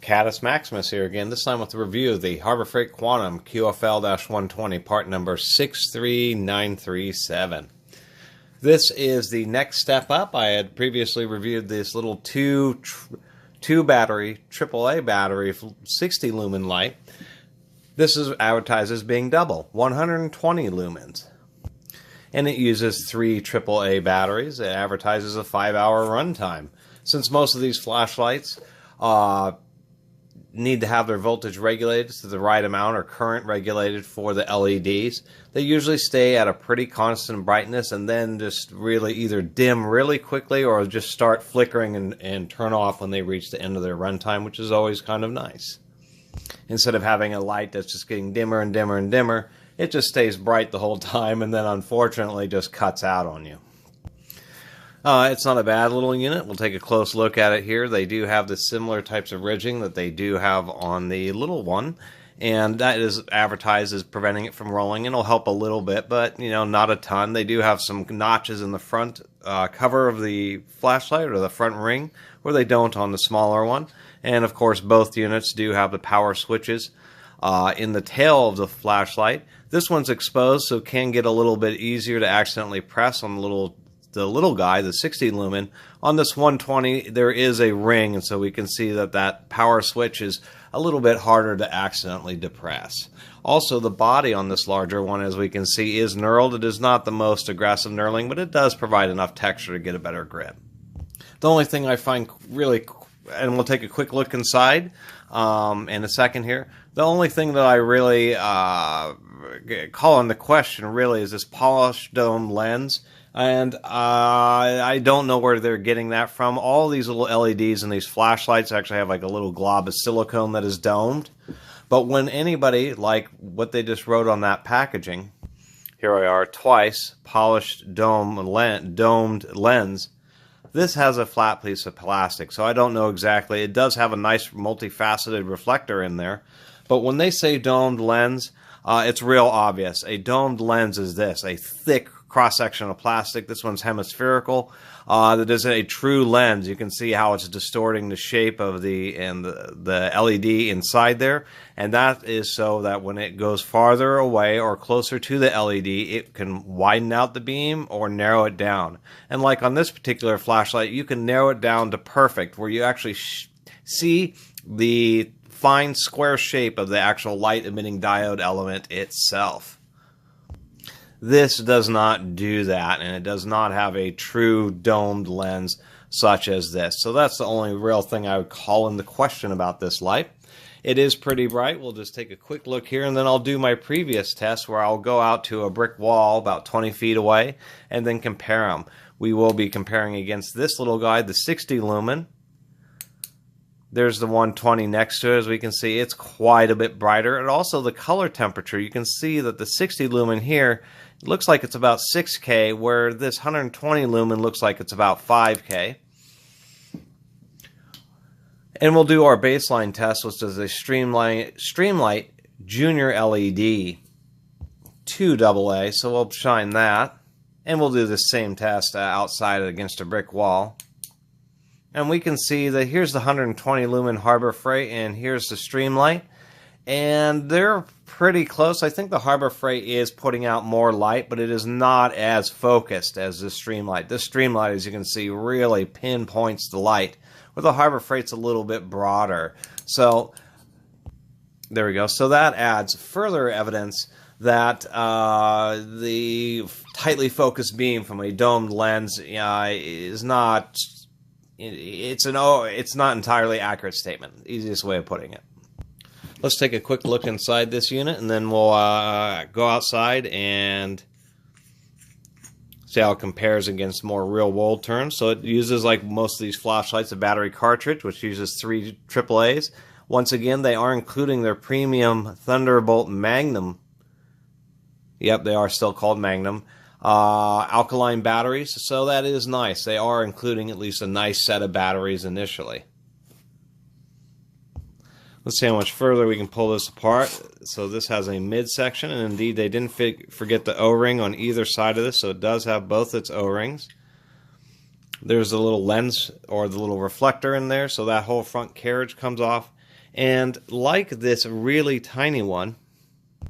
Catus Maximus here again, this time with a review of the Harbor Freight Quantum QFL-120, part number 63937. This is the next step up. I had previously reviewed this little two battery, AAA battery, 60 lumen light. This is advertised as being double, 120 lumens. And it uses 3 AAA batteries. It advertises a 5-hour runtime. Since most of these flashlights need to have their voltage regulated to the right amount or current regulated for the LEDs, they usually stay at a pretty constant brightness and then just really either dim really quickly or just start flickering and turn off when they reach the end of their runtime, which is always kind of nice. Instead of having a light that's just getting dimmer and dimmer and dimmer, it just stays bright the whole time and then unfortunately just cuts out on you. It's not a bad little unit. We'll take a close look at it here. They do have the similar types of ridging that they do have on the little one, and that is advertised as preventing it from rolling, and it'll help a little bit, but not a ton. They do have some notches in the front cover of the flashlight or the front ring where they don't on the smaller one, and of course both units do have the power switches in the tail of the flashlight. This one's exposed, so it can get a little bit easier to accidentally press on the little guy, the 60 lumen. On this 120, there is a ring, and so we can see that power switch is a little bit harder to accidentally depress. Also, the body on this larger one, as we can see, is knurled. It is not the most aggressive knurling, but it does provide enough texture to get a better grip. The only thing I find really, and we'll take a quick look inside in a second here, the only thing that I really call into question really is this polished dome lens. And I don't know where they're getting that from. All these little LEDs and these flashlights actually have like a little glob of silicone that is domed. But when anybody, like what they just wrote on that packaging, here we are, twice, polished domed lens, this has a flat piece of plastic. So I don't know exactly. It does have a nice multifaceted reflector in there. But when they say domed lens, it's real obvious. A domed lens is this, a thick cross-section of plastic. This one's hemispherical. That is a true lens. You can see how it's distorting the shape of the LED inside there, and that is so that when it goes farther away or closer to the LED, it can widen out the beam or narrow it down. And like on this particular flashlight, you can narrow it down to perfect, where you actually see the fine square shape of the actual light-emitting diode element itself. This does not do that, and it does not have a true domed lens such as this. So that's the only real thing I would call into question about this light. It is pretty bright. We'll just take a quick look here, and then I'll do my previous test where I'll go out to a brick wall about 20 feet away and then compare them. We will be comparing against this little guy, the 60 lumen. There's the 120 next to it. As we can see, it's quite a bit brighter. And also the color temperature. You can see that the 60 lumen here, it looks like it's about 6K, where this 120 lumen looks like it's about 5K. And we'll do our baseline test, which is a Streamlight Junior LED 2 AA. So we'll shine that. And we'll do the same test outside against a brick wall. And we can see that here's the 120 lumen Harbor Freight, and here's the Streamlight. And they're pretty close. I think the Harbor Freight is putting out more light, but it is not as focused as the Streamlight. This Streamlight, as you can see, really pinpoints the light, where the Harbor Freight's a little bit broader. So, there we go. So that adds further evidence that the tightly focused beam from a domed lens is not... It's not entirely accurate statement. Easiest way of putting it. Let's take a quick look inside this unit, and then we'll go outside and see how it compares against more real-world terms. So it uses, like most of these flashlights, a battery cartridge, which uses 3 AAAs. Once again, they are including their premium Thunderbolt Magnum. Yep, they are still called Magnum. Alkaline batteries, so that is nice. They are including at least a nice set of batteries initially. Let's see how much further we can pull this apart. So this has a midsection, and indeed they didn't forget the O-ring on either side of this, so it does have both its O-rings. There's a little lens or the little reflector in there, so that whole front carriage comes off. And like this really tiny one,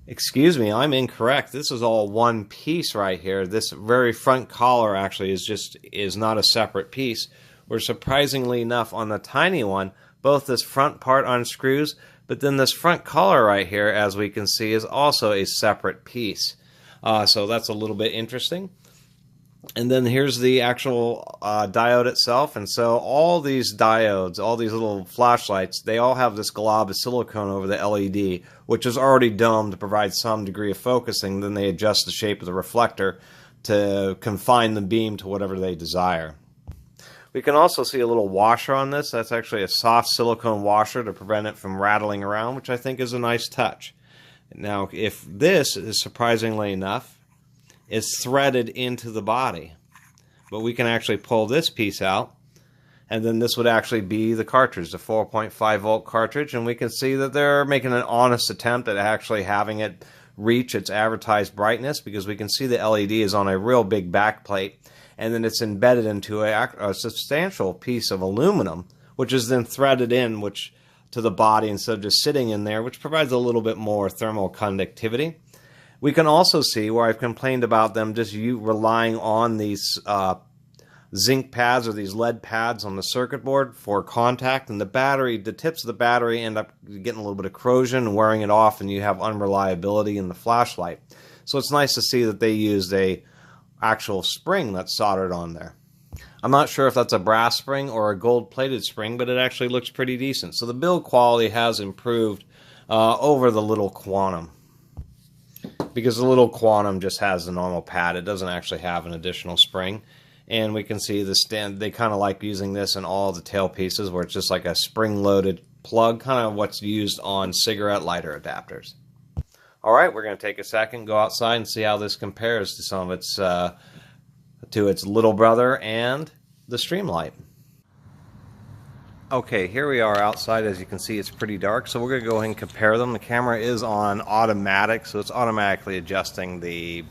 excuse me, I'm incorrect. This is all one piece right here. This very front collar actually is not a separate piece. Where surprisingly enough, on the tiny one, both this front part unscrews, but then this front collar right here, as we can see, is also a separate piece. So that's a little bit interesting. And then here's the actual diode itself. And so all these diodes, all these little flashlights, they all have this glob of silicone over the LED, which is already domed to provide some degree of focusing. Then they adjust the shape of the reflector to confine the beam to whatever they desire. We can also see a little washer on this. That's actually a soft silicone washer to prevent it from rattling around, which I think is a nice touch. Now, if this is surprisingly enough, is threaded into the body. But we can actually pull this piece out, and then this would actually be the cartridge, the 4.5 volt cartridge, and we can see that they're making an honest attempt at actually having it reach its advertised brightness, because we can see the LED is on a real big backplate, and then it's embedded into a substantial piece of aluminum, which is then threaded in to the body instead of just sitting in there, which provides a little bit more thermal conductivity. We can also see where I've complained about them just relying on these zinc pads or these lead pads on the circuit board for contact, and the tips of the battery end up getting a little bit of corrosion and wearing it off, and you have unreliability in the flashlight. So it's nice to see that they used a actual spring that's soldered on there. I'm not sure if that's a brass spring or a gold-plated spring, but it actually looks pretty decent. So the build quality has improved over the little Quantum, because the little Quantum just has the normal pad. It doesn't actually have an additional spring. And we can see the stand, they kind of like using this in all the tail pieces where it's just like a spring-loaded plug, kind of what's used on cigarette lighter adapters. Alright, we're going to take a second, go outside and see how this compares to some of its, to its little brother and the Streamlight. Okay, here we are outside. As you can see, it's pretty dark, so we're going to go ahead and compare them. The camera is on automatic, so it's automatically adjusting the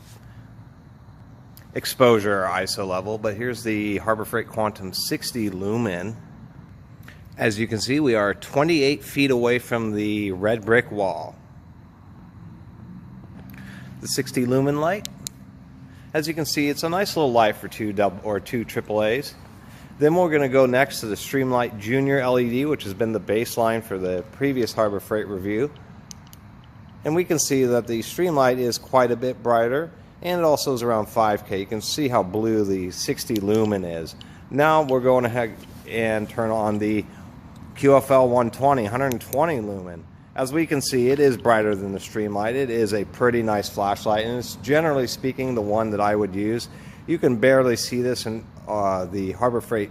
exposure ISO level. But here's the Harbor Freight Quantum 60 Lumen. As you can see, we are 28 feet away from the red brick wall. The 60 Lumen light, as you can see, it's a nice little light for two AAAs. Then we're going to go next to the Streamlight Junior LED, which has been the baseline for the previous Harbor Freight review. And we can see that the Streamlight is quite a bit brighter, and it also is around 5K. You can see how blue the 60 Lumen is. Now we're going ahead and turn on the QFL 120 Lumen. As we can see, it is brighter than the Streamlight. It is a pretty nice flashlight, and it's generally speaking the one that I would use. You can barely see this in the Harbor Freight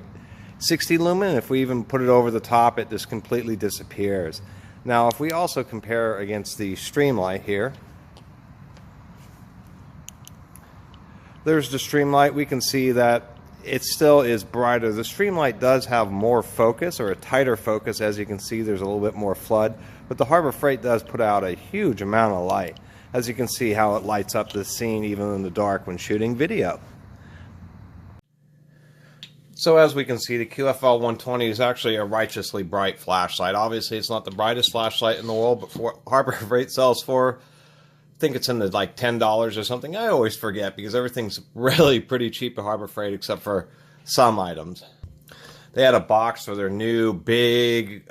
60 Lumen. If we even put it over the top, it just completely disappears. Now, if we also compare against the Streamlight here, there's the Streamlight. We can see that it still is brighter. The Streamlight does have more focus, or a tighter focus. As you can see, there's a little bit more flood, but the Harbor Freight does put out a huge amount of light. As you can see how it lights up the scene even in the dark when shooting video. So as we can see, the QFL 120 is actually a righteously bright flashlight. Obviously, it's not the brightest flashlight in the world, but for Harbor Freight sells for, I think it's in the like $10 or something. I always forget because everything's really pretty cheap at Harbor Freight except for some items. They had a box for their new big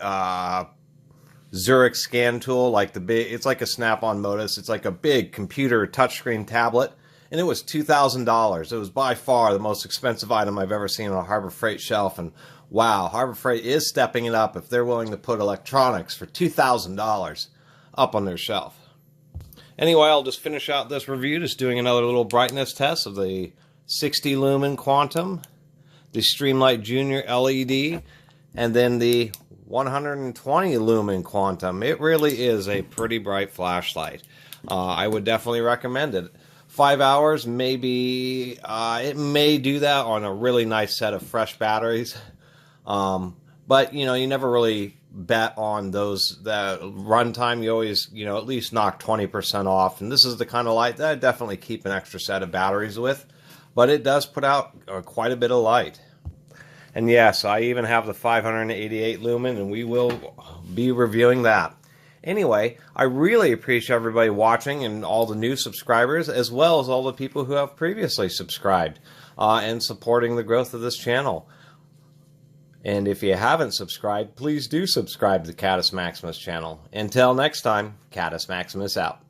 Zurich scan tool, like it's like a Snap-on Modus. It's like a big computer touchscreen tablet. And it was $2,000. It was by far the most expensive item I've ever seen on a Harbor Freight shelf. And wow, Harbor Freight is stepping it up if they're willing to put electronics for $2,000 up on their shelf. Anyway, I'll just finish out this review just doing another little brightness test of the 60 Lumen Quantum, the Streamlight Junior LED, and then the 120 Lumen Quantum. It really is a pretty bright flashlight. I would definitely recommend it. 5 hours, maybe, it may do that on a really nice set of fresh batteries. But, you know, you never really bet on those, that runtime. You always, you know, at least knock 20% off. And this is the kind of light that I definitely keep an extra set of batteries with. But it does put out quite a bit of light. And yes, I even have the 588 lumen, and we will be reviewing that. Anyway, I really appreciate everybody watching and all the new subscribers, as well as all the people who have previously subscribed and supporting the growth of this channel. And if you haven't subscribed, please do subscribe to the Catus Maximus channel. Until next time, Catus Maximus out.